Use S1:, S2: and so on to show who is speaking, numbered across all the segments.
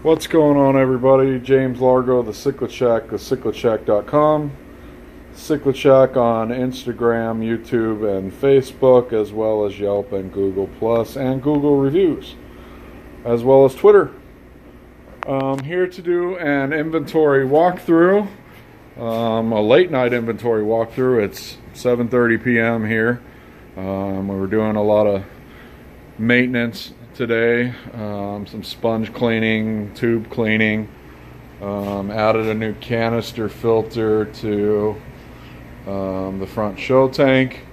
S1: What's going on, everybody? James Largo, the Cichlid Shack, the cichlidshack.com. Cichlid Shack on Instagram, YouTube, and Facebook, as well as Yelp and Google Plus and Google Reviews, as well as Twitter. I'm here to do an inventory walkthrough, a late night inventory walkthrough. It's 7:30 p.m. here. We were doing a lot of maintenance today, some sponge cleaning, tube cleaning, added a new canister filter to the front show tank.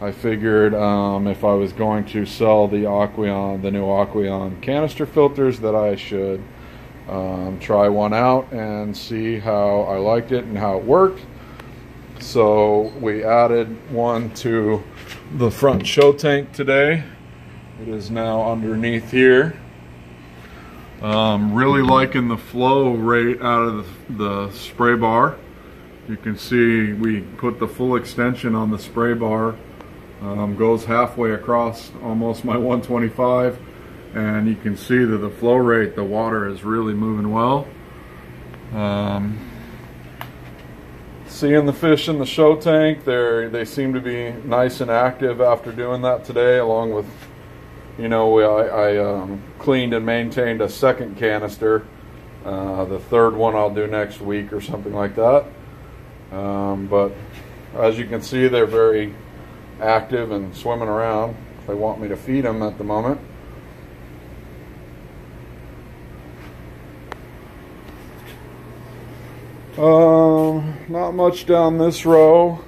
S1: I figured if I was going to sell the new Aqueon canister filters, that I should try one out and see how I liked it and how it worked. So we added one to the front show tank today. It is now underneath here. Really liking the flow rate out of the spray bar. You can see we put the full extension on the spray bar. Goes halfway across almost my 125, and you can see that the flow rate, the water is really moving well. Seeing the fish in the show tank, they seem to be nice and active after doing that today, along with, you know, I cleaned and maintained a second canister. The third one I'll do next week or something like that. But as you can see, they're very active and swimming around. They want me to feed them at the moment. Not much down this row.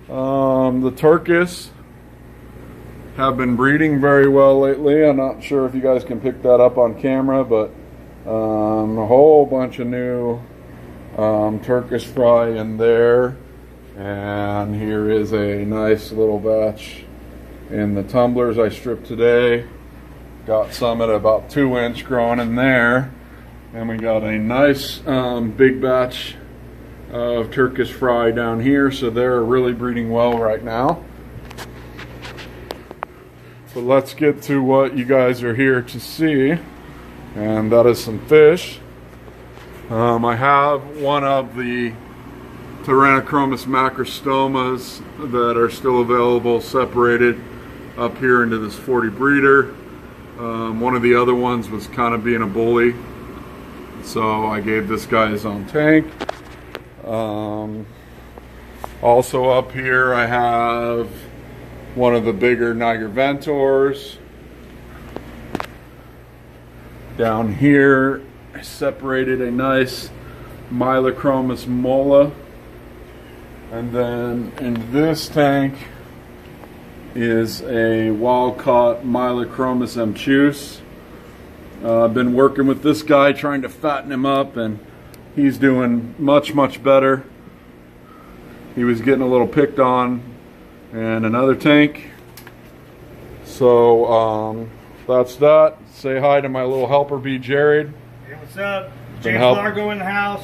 S1: The turkeys have been breeding very well lately. I'm not sure if you guys can pick that up on camera, but a whole bunch of new turkish fry in there. And here is a nice little batch in the tumblers I stripped today. Got some at about 2-inch growing in there. And we got a nice big batch of turkish fry down here, so they're really breeding well right now. But let's get to what you guys are here to see, and that is some fish. I have one of the Tyrannochromis macrostomas that are still available, separated up here into this 40 breeder. One of the other ones was kind of being a bully, so I gave this guy his own tank. Also up here I have one of the bigger Niger Ventors. Down here I separated a nice Mylochromis mola. And then in this tank is a wild-caught Mylochromis amchus. I've been working with this guy trying to fatten him up, and he's doing much better. He was getting a little picked on in another tank. So that's that. Say hi to my little helper bee, Jared.
S2: Hey, what's up? James Largo in the house.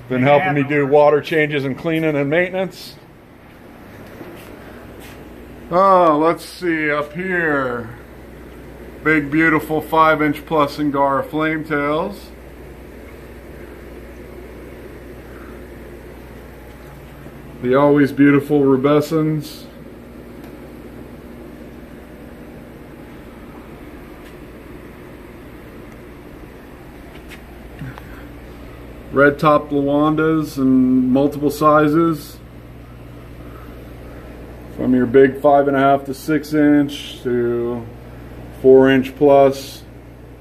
S1: Been helping me do water changes and cleaning and maintenance. Oh, let's see up here. Big beautiful 5-inch plus Angara flametails. The always beautiful rubescens. Red top Lawandas in multiple sizes. From your big 5.5 to 6-inch to 4-inch plus,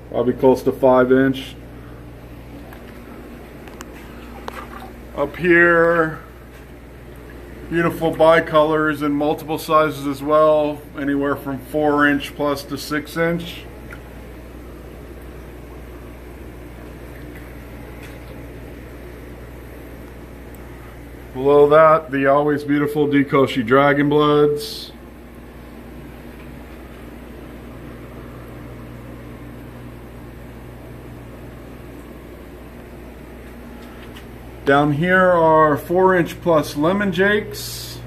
S1: probably close to 5-inch. Up here, beautiful bicolors in multiple sizes as well, anywhere from 4-inch plus to 6-inch. Below that, the always beautiful Dekoshi Dragon Bloods. Down here are 4-inch plus Lemon Jakes.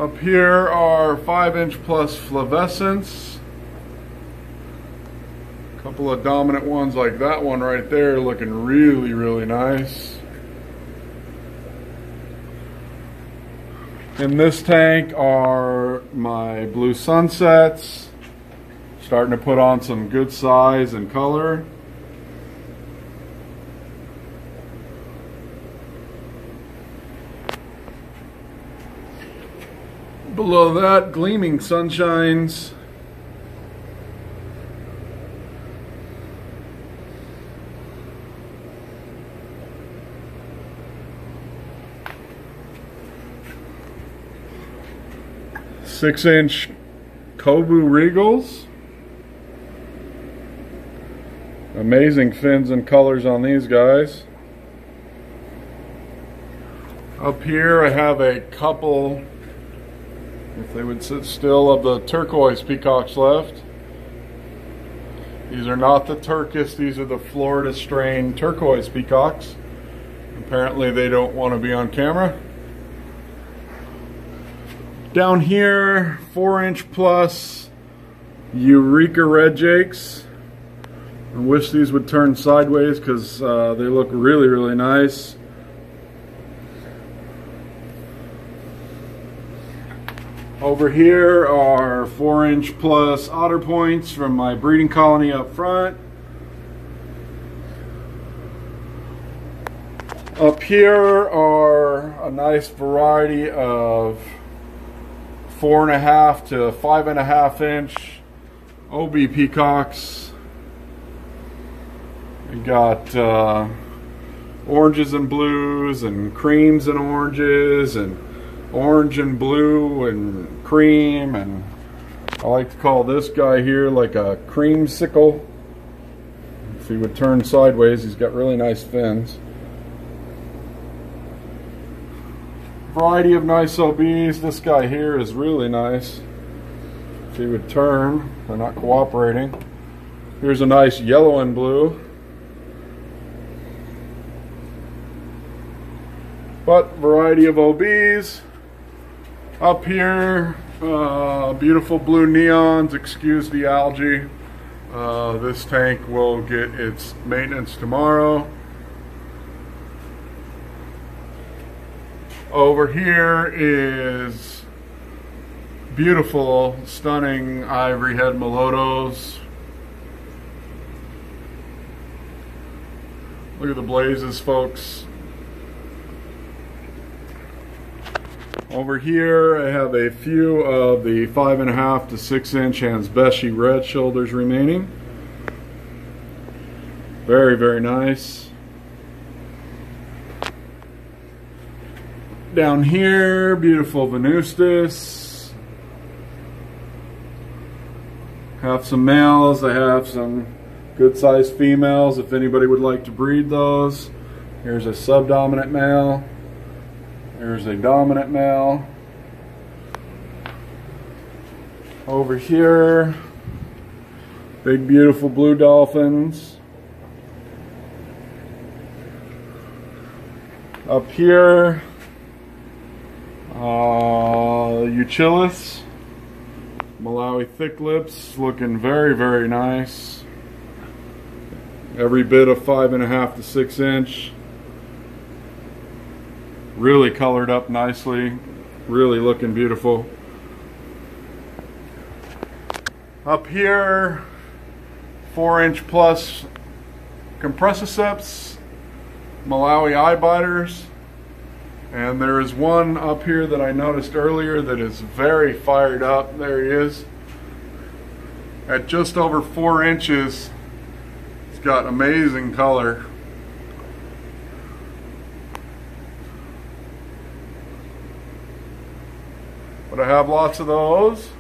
S1: Up here are 5" plus flavescents. A couple of dominant ones like that one right there looking really, really nice. In this tank are my blue sunsets. Starting to put on some good size and color. Below that, gleaming sunshines. Six-inch Kobu Regals. Amazing fins and colors on these guys. Up here I have a couple, if they would sit still, of the turquoise peacocks left. These are not the Turkish, these are the Florida strain turquoise peacocks. Apparently they don't want to be on camera. Down here, 4" plus Eureka Red Jakes. I wish these would turn sideways because they look really, really nice. Over here are 4" plus otter points from my breeding colony up front. Up here are a nice variety of 4.5 to 5.5" OB peacocks. We got oranges and blues and creams and oranges and orange and blue and cream, and I like to call this guy here like a creamsicle. If he would turn sideways, he's got really nice fins. Variety of nice OBs. This guy here is really nice. If he would turn, they're not cooperating. Here's a nice yellow and blue. But variety of OBs. Up here, beautiful blue neons. Excuse the algae. This tank will get its maintenance tomorrow. Over here is beautiful, stunning ivory head mulotos. Look at the blazes, folks. Over here I have a few of the 5.5 to 6" Hansbeshi red shoulders remaining. Very, very nice. Down here, beautiful Venustus. Have some males. I have some good sized females if anybody would like to breed those. Here's a subdominant male. There's a dominant male. Over here, big beautiful blue dolphins. Up here, Uchillis, Malawi thick lips, looking very, very nice. Every bit of 5.5 to 6". Really colored up nicely, really looking beautiful. Up here, 4" plus Compressiceps, Malawi eye biters. And there is one up here that I noticed earlier that is very fired up. There he is. At just over 4 inches, it's got amazing color. But I have lots of those.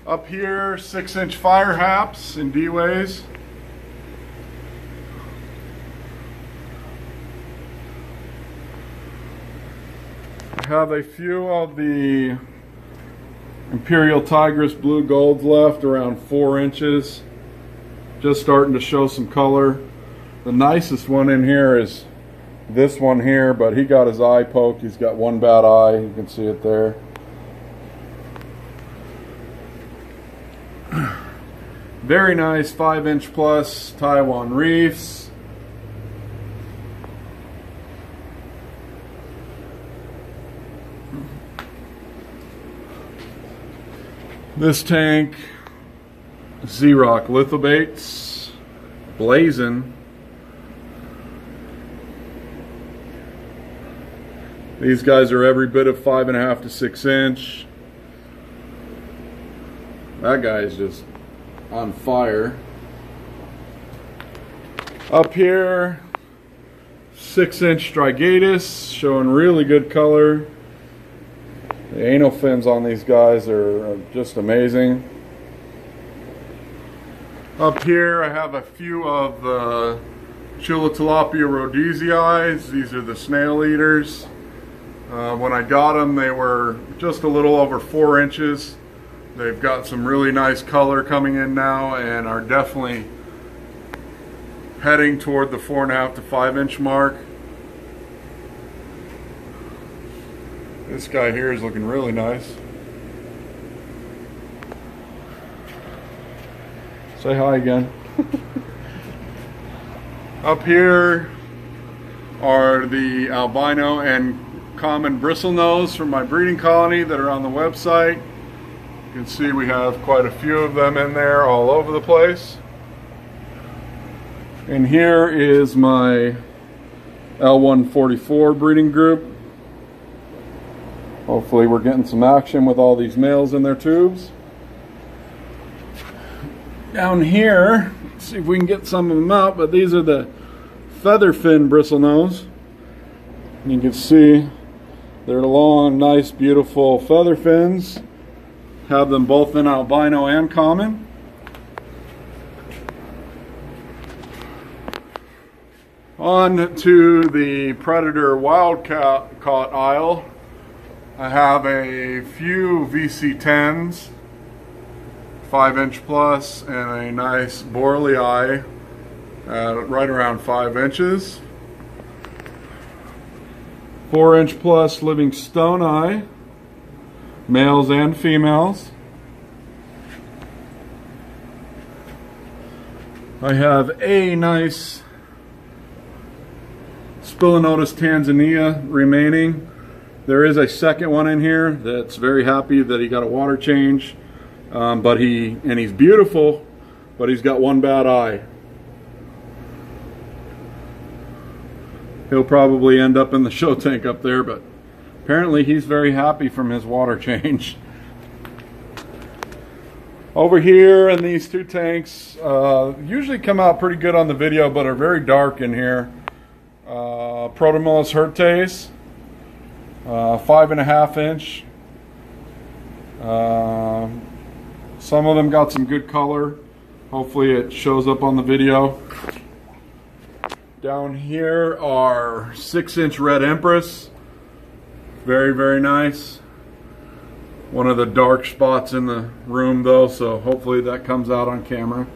S1: Up here, 6" fire haps in D-ways. I have a few of the Imperial Tigress blue golds left, around 4 inches. Just starting to show some color. The nicest one in here is this one here, but he got his eye poked. He's got one bad eye. You can see it there. Very nice 5" plus Taiwan reefs. This tank, Z-Rock lithobates, blazing. These guys are every bit of 5.5 to 6 inch. That guy is just on fire. Up here, 6" strigatus, showing really good color. The anal fins on these guys are just amazing. Up here I have a few of the Chilotilapia rhodesii. These are the snail eaters. When I got them, they were just a little over 4 inches. They've got some really nice color coming in now and are definitely heading toward the 4.5 to 5 inch mark. This guy here is looking really nice. Say hi again. Up here are the albino and common bristlenose from my breeding colony that are on the website. You can see we have quite a few of them in there all over the place. And here is my L144 breeding group. Hopefully we're getting some action with all these males in their tubes. Down here, let's see if we can get some of them out, but these are the feather fin bristlenose. You can see they're long, nice, beautiful feather fins. Have them both in albino and common. On to the predator wildcat aisle. I have a few VC10s, 5" plus, and a nice Borlei right around 5 inches. 4" plus Livingstone eye, males and females. I have a nice Spilinotus Tanzania remaining. There is a second one in here that's very happy that he got a water change, but he's beautiful, but he's got one bad eye. He'll probably end up in the show tank up there, but apparently he's very happy from his water change. Over here in these two tanks, usually come out pretty good on the video, but are very dark in here. Protomylus hirtes, 5.5 inch. Some of them got some good color. Hopefully it shows up on the video. Down here are 6" red empress. Very, very nice. One of the dark spots in the room though, so hopefully that comes out on camera.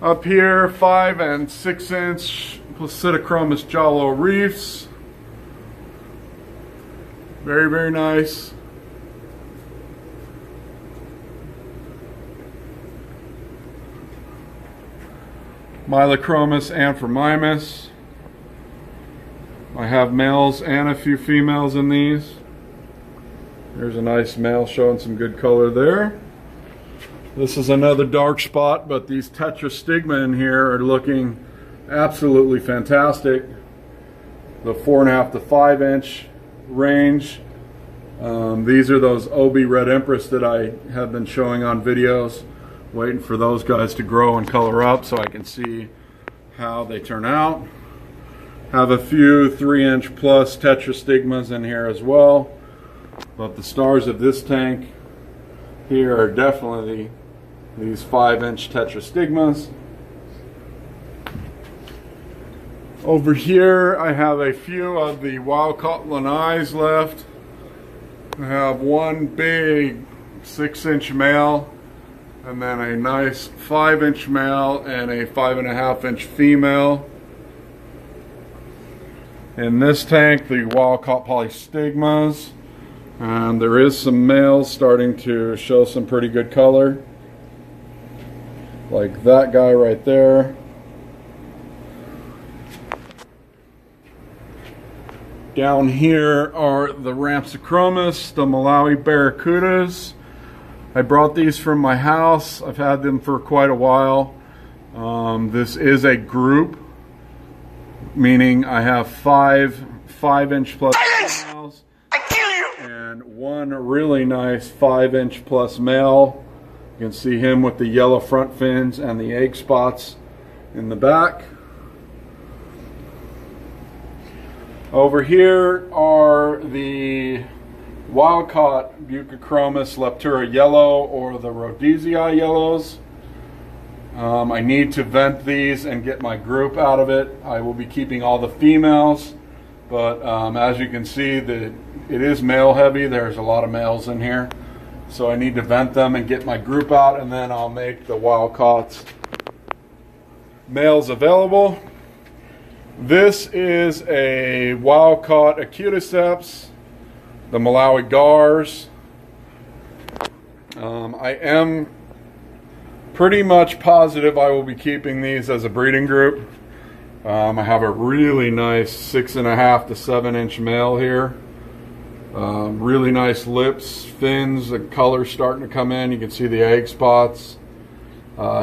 S1: Up here, 5 and 6" Placidochromis jalo reefs. Very, very nice. Mylochromis amphirmimus. I have males and a few females in these. There's a nice male showing some good color there. This is another dark spot, but these tetrastigma in here are looking absolutely fantastic. The 4.5 to 5 inch range. These are those OB red empress that I have been showing on videos. Waiting for those guys to grow and color up so I can see how they turn out. Have a few 3" plus tetrastigmas in here as well. But the stars of this tank here are definitely these 5" tetrastigmas. Over here I have a few of the wild colonies left. I have one big 6" male, and then a nice 5" male and a 5.5 inch female. In this tank, the wild caught polystigmas. And there is some males starting to show some pretty good color, like that guy right there. Down here are the Rampsichromis, the Malawi Barracudas. I brought these from my house. I've had them for quite a while. This is a group, meaning I have 5-inch plus females and one really nice 5-inch plus male. You can see him with the yellow front fins and the egg spots in the back. Over here are the wild-caught Buccochromis leptura yellow, or the Rhodesii yellows. I need to vent these and get my group out of it. I will be keeping all the females, but as you can see, it is male heavy. There's a lot of males in here, so I need to vent them and get my group out, and then I'll make the wild-caught males available. This is a wild-caught Acuticeps, the Malawi Gars. I am pretty much positive I will be keeping these as a breeding group. I have a really nice 6.5 to 7-inch male here. Really nice lips, fins, the color's starting to come in. You can see the egg spots.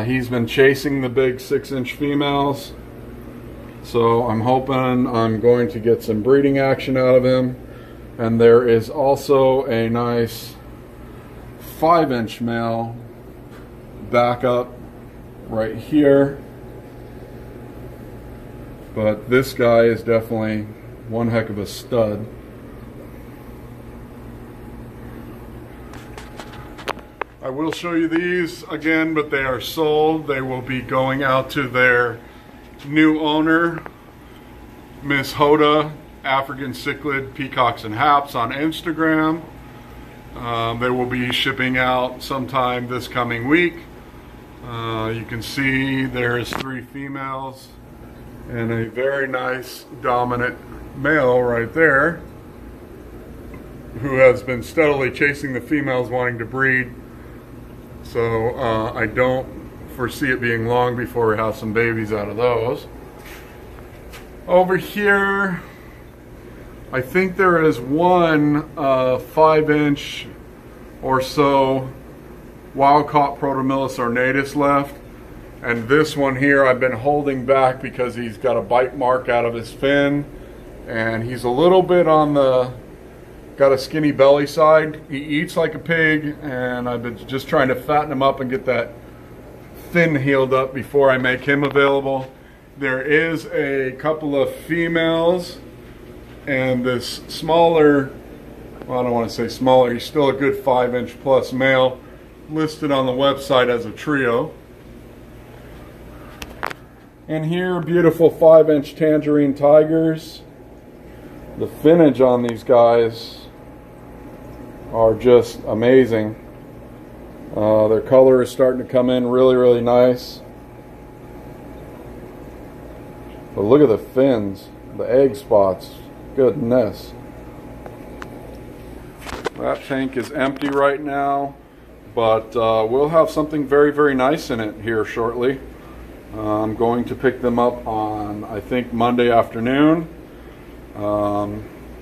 S1: He's been chasing the big 6-inch females. So I'm hoping I'm going to get some breeding action out of him. And there is also a nice 5-inch male back up right here. But this guy is definitely one heck of a stud. I will show you these again, but they are sold. They will be going out to their new owner, Miss Hoda, African Cichlid Peacocks and Haps on Instagram. They will be shipping out sometime this coming week. You can see there's 3 females and a very nice dominant male right there, who has been steadily chasing the females wanting to breed. So I don't foresee it being long before we have some babies out of those. Over here, I think there is one 5-inch or so wild-caught Protomylus ornatus left, and this one here I've been holding back because he's got a bite mark out of his fin, and he's a little bit on the got a skinny belly side. He eats like a pig, and I've been just trying to fatten him up and get that fin healed up before I make him available. There is a couple of females and this smaller, well, I don't want to say smaller, he's still a good 5-inch plus male, listed on the website as a trio. And here, beautiful 5-inch tangerine tigers. The finnage on these guys are just amazing. Their color is starting to come in really, really nice. But look at the fins, the egg spots, goodness. That tank is empty right now, but we'll have something very, very nice in it here shortly. I'm going to pick them up on, I think, Monday afternoon.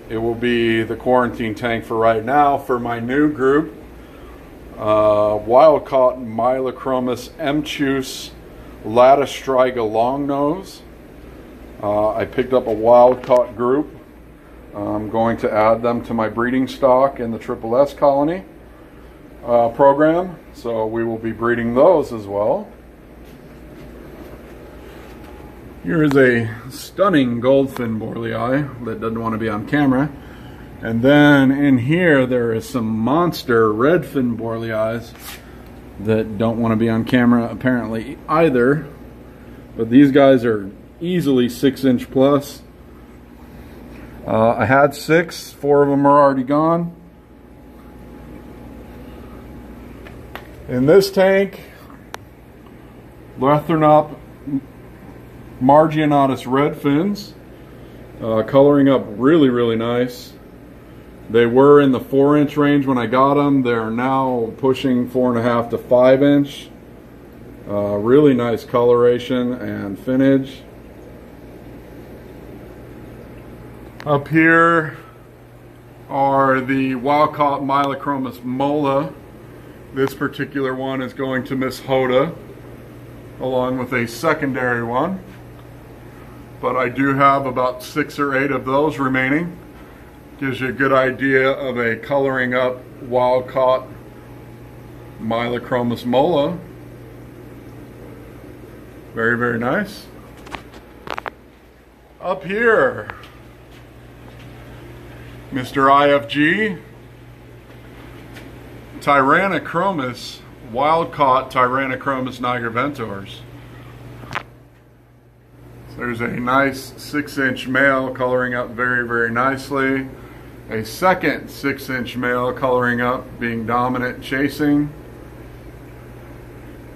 S1: It will be the quarantine tank for right now for my new group. Wild-caught Mylochromis emchus latistriga longnose. I picked up a wild-caught group. I'm going to add them to my breeding stock in the Triple S colony program, so we will be breeding those as well. Here is a stunning goldfin borlei that doesn't want to be on camera. And then in here there is some monster redfin borleis that don't want to be on camera apparently either. But these guys are easily 6-inch plus. I had 6, 4 of them are already gone. In this tank, Lethernop marginatus red fins, coloring up really, really nice. They were in the 4-inch range when I got them. They're now pushing 4.5 to 5-inch. Really nice coloration and finish. Up here are the wild-caught Mylochromis mola. This particular one is going to Miss Hoda, along with a secondary one. But I do have about 6 or 8 of those remaining. Gives you a good idea of a coloring up wild-caught Mylochromis mola. Very, very nice. Up here, Mr. IFG, Tyrannochromis, wild-caught Tyrannochromis nigriventors. So there's a nice 6-inch male coloring up very, very nicely. A second 6-inch male coloring up, being dominant, chasing.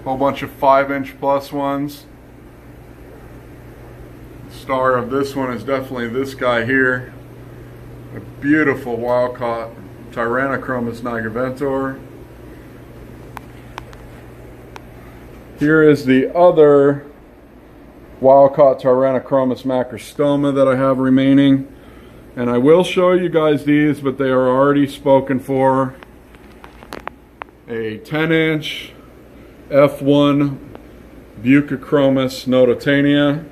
S1: Whole bunch of 5-inch plus ones. The star of this one is definitely this guy here. A beautiful wild-caught Tyrannochromis nigriventor. Here is the other wild-caught Tyrannochromis macrostoma that I have remaining. And I will show you guys these, but they are already spoken for. A 10-inch F1 Bucchochromis nototania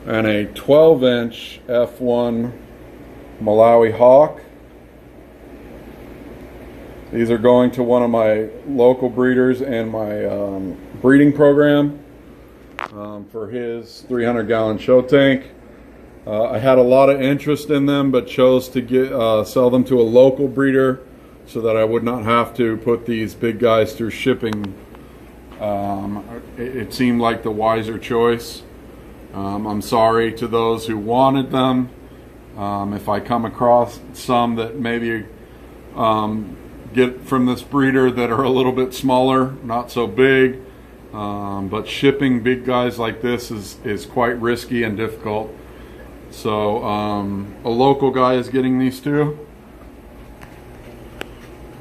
S1: and a 12-inch F1 Malawi hawk. These are going to one of my local breeders in my breeding program for his 300-gallon show tank. I had a lot of interest in them, but chose to sell them to a local breeder so that I would not have to put these big guys through shipping. It seemed like the wiser choice. I'm sorry to those who wanted them. If I come across some that maybe get from this breeder that are a little bit smaller, not so big, but shipping big guys like this is quite risky and difficult. So a local guy is getting these too.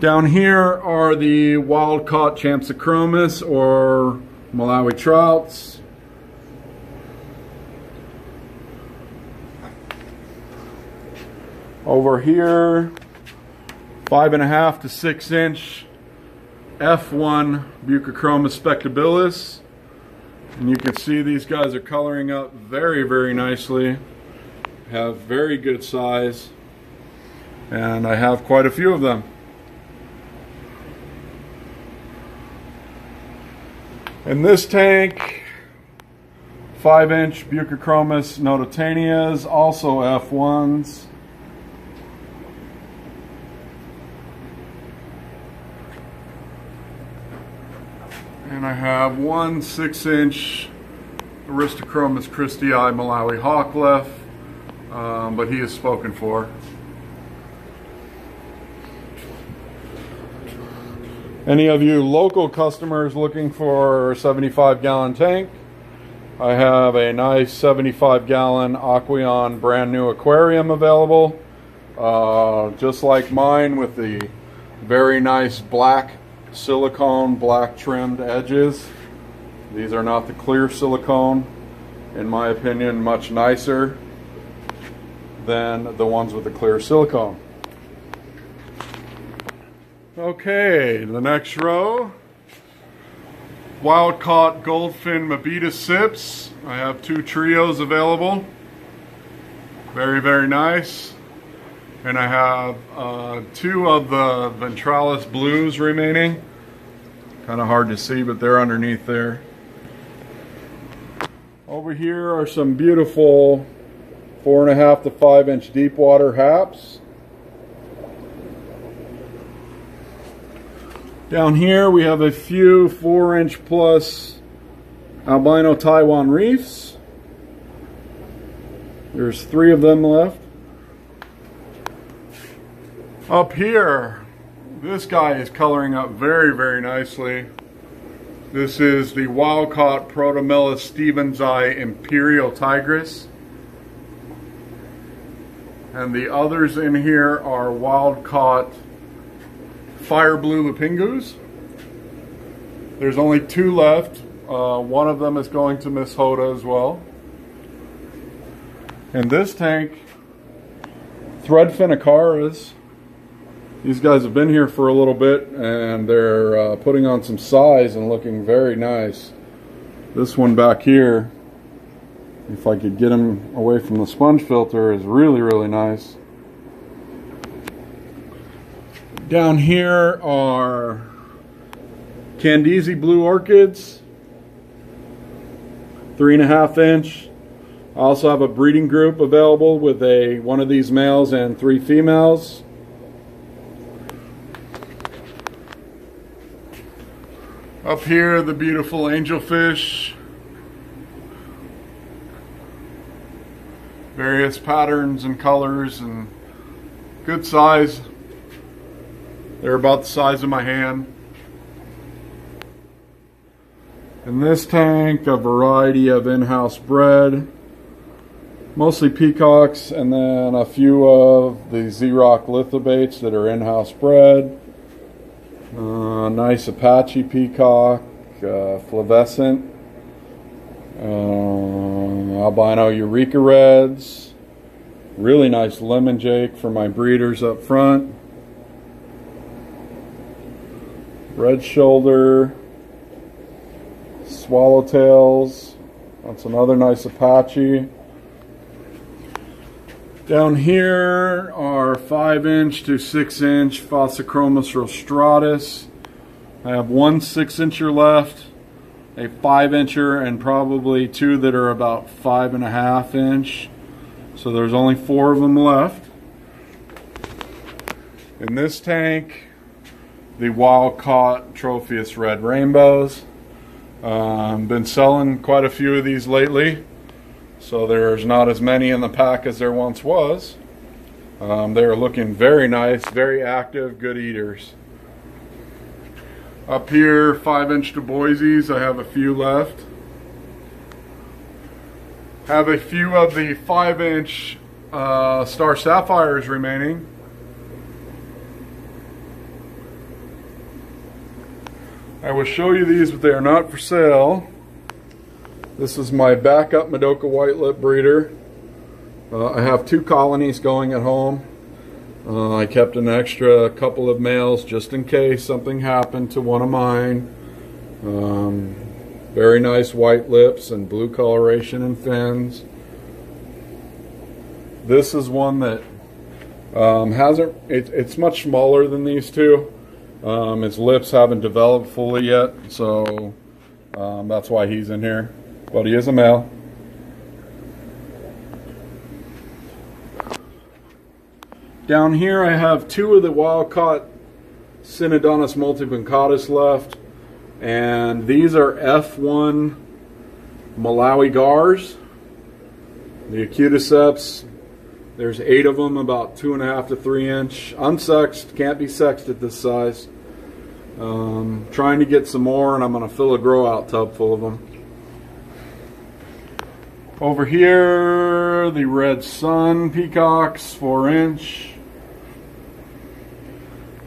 S1: Down here are the wild-caught Champsochromis or Malawi trouts. Over here, 5.5 to 6-inch F1 Bucchochromis spectabilis. And you can see these guys are coloring up very, very nicely. Have very good size, and I have quite a few of them. In this tank, 5-inch Bucchochromis nototanias, also F1s. And I have one 6-inch Aristochromis christii Malawi hawk left. But he is spoken for. Any of you local customers looking for a 75-gallon tank, I have a nice 75-gallon Aqueon brand new aquarium available. Just like mine, with the very nice black silicone, black trimmed edges. These are not the clear silicone. In my opinion, much nicer than the ones with the clear silicone. Okay, the next row, wild-caught goldfin Mabita sips. I have 2 trios available. Very, very nice. And I have 2 of the Ventralis blues remaining. Kind of hard to see, but they're underneath there. Over here are some beautiful 4.5 to 5-inch deep water haps. Down here we have a few 4-inch plus albino Taiwan reefs. There's 3 of them left. Up here, this guy is coloring up very, very nicely. This is the wild-caught Protomellus Stevensii Imperial Tigris. And the others in here are wild-caught fire blue lapingus. There's only 2 left. One of them is going to Miss Hoda as well. In this tank, threadfin acaras. These guys have been here for a little bit and they're putting on some size and looking very nice. This one back here, if I could get him away from the sponge filter, is really, really nice. Down here are Candizi blue orchids, 3.5 inch. I also have a breeding group available with one of these males and 3 females. Up here, the beautiful angelfish. Various patterns and colors and good size. They're about the size of my hand. In this tank, a variety of in-house bred. Mostly peacocks, and then a few of the Xerox lithobates that are in-house bred. Nice Apache peacock, flavescent, albino Eureka reds, really nice lemon jake for my breeders up front, red shoulder, swallowtails, that's another nice Apache. Down here are 5 inch to 6 inch Phocochromis rostratus. I have 1 6-incher left, a 5-incher, and probably 2 that are about 5.5 inch. So there's only 4 of them left. In this tank, the wild-caught Tropheus red rainbows. Been selling quite a few of these lately. So there's not as many in the pack as there once was. They're looking very nice, very active, good eaters. Up here, 5-inch Du Boises, I have a few left. Have a few of the 5-inch Star Sapphires remaining. I will show you these, but they are not for sale. This is my backup Madoka white lip breeder. I have 2 colonies going at home. I kept an extra couple of males just in case something happened to one of mine. Very nice white lips and blue coloration and fins. This is one that it's much smaller than these 2. His lips haven't developed fully yet, so that's why he's in here. But he is a male. Down here I have 2 of the wild-caught Synodontis multipuncatus left, and these are F1 Malawi gars. The Acuticeps, there's 8 of them, about 2.5 to 3 inch, unsexed, can't be sexed at this size. Trying to get some more, and I'm going to fill a grow out tub full of them. Over here, the Red Sun peacocks, 4 inch.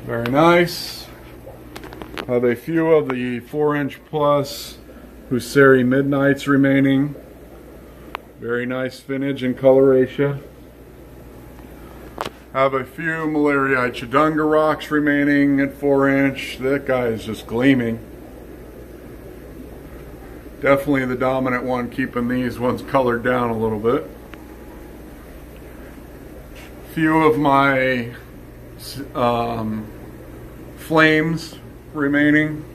S1: Very nice. Have a few of the 4-inch plus Hussari Midnights remaining. Very nice finnage and coloration. Have a few Malaria Chidunga rocks remaining at 4 inch. That guy is just gleaming. Definitely the dominant one, keeping these ones colored down a little bit. Few of my flames remaining.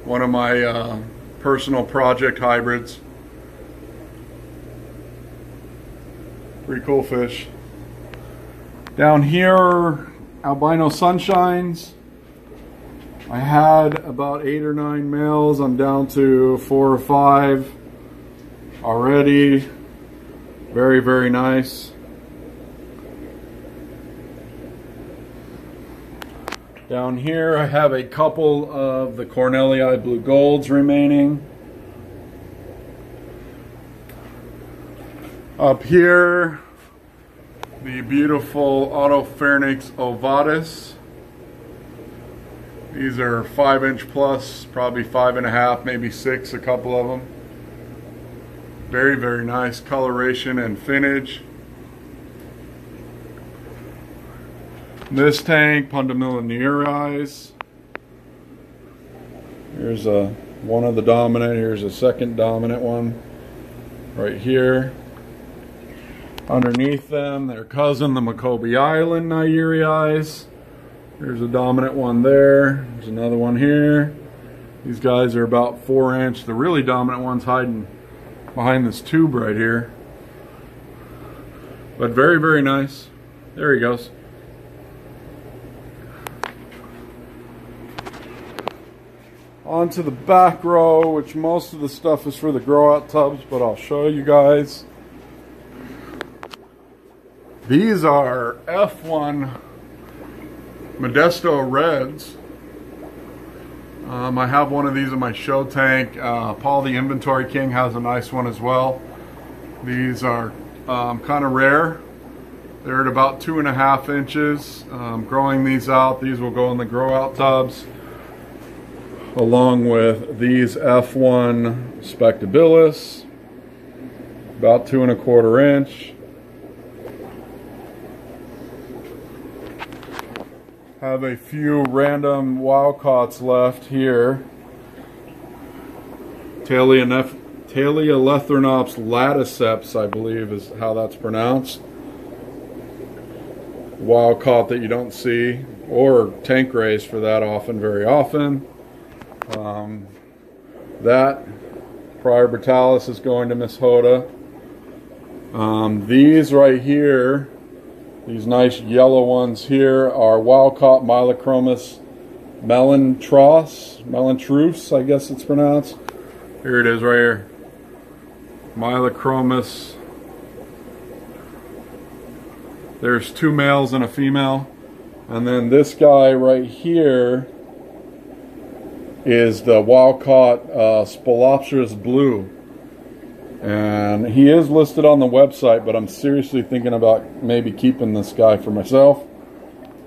S1: One of my personal project hybrids. Pretty cool fish. Down here, albino sunshines. I had about 8 or 9 males. I'm down to 4 or 5 already. Very, very nice. Down here I have a couple of the Cornellii blue golds remaining. Up here, the beautiful Autopharynx ovatus. These are 5" plus, probably 5.5, maybe 6, a couple of them. Very, very nice coloration and finnage. This tank, Pundamilla nereiis. Here's one of the dominant. Here's a second dominant one right here. Underneath them, their cousin, the Macoby Island nereiis. Here's a dominant one there. There's another one here. These guys are about 4". The really dominant one's hiding behind this tube right here. But very, very nice. There he goes. On to the back row, which most of the stuff is for the grow out tubs, but I'll show you guys. These are F1 Modesto Reds. I have one of these in my show tank. Paul the Inventory King has a nice one as well. These are kind of rare. They're at about 2.5 inches. Growing these out, these will go in the grow out tubs, along with these F1 Spectabilis, about 2¼ inch. Have a few random wild caughts left here. Taleolethornops laticeps, I believe is how that's pronounced. Wild caught that you don't see, or tank raised for that very often. That Prior Brutalis is going to Miss Hoda. These right here, these nice yellow ones here, are wild caught Mylochromis melantrus, I guess it's pronounced. Here it is right here. Mylochromis. There's 2 males and a female. And then this guy right here is the wild caught Spolopterus blue. And he is listed on the website, but I'm seriously thinking about maybe keeping this guy for myself.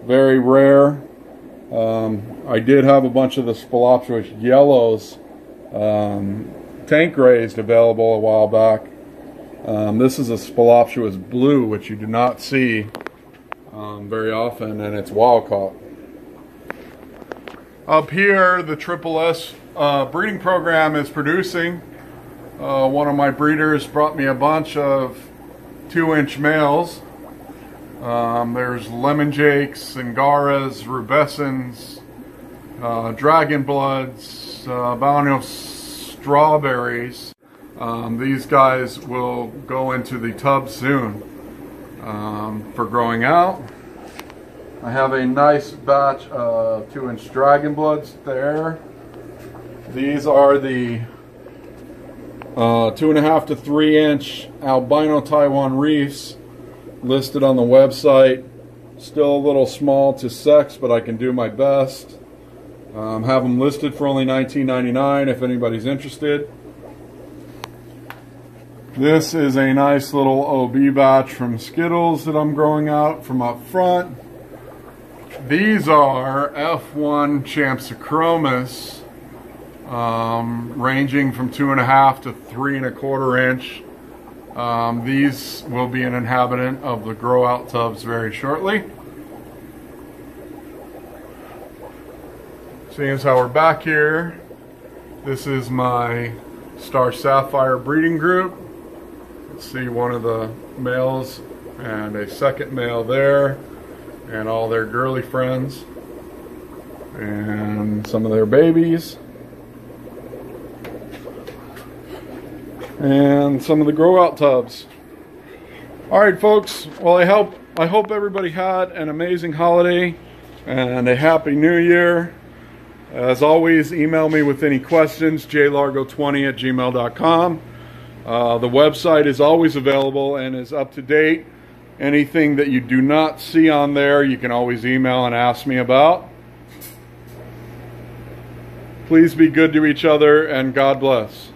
S1: Very rare. I did have a bunch of the Spolopterus yellows tank raised available a while back. This is a Spolopterus blue, which you do not see very often, and it's wild caught. Up here, the Triple S breeding program is producing. One of my breeders brought me a bunch of 2" males. There's Lemon Jakes, Angaras, Rubescens, Dragon Bloods, Bounty Strawberries. These guys will go into the tub soon for growing out. I have a nice batch of 2" Dragon Bloods there. These are the 2.5 to 3" albino Taiwan Reefs listed on the website. Still a little small to sex, but I can do my best. Have them listed for only $19.99 if anybody's interested. This is a nice little OB batch from Skittles that I'm growing out from up front. These are F1 Champsochromis, ranging from 2.5 to 3¼ inch. These will be an inhabitant of the grow out tubs very shortly. Seeing as how we're back here, this is my Star Sapphire breeding group. Let's see, one of the males and a second male there, and all their girly friends, and some of their babies, and some of the grow out tubs. Alright folks, well I hope everybody had an amazing holiday and a happy new year. As always, email me with any questions, jlargo20@gmail.com. The website is always available and is up to date. Anything that you do not see on there, you can always email and ask me about. Please be good to each other, and God bless.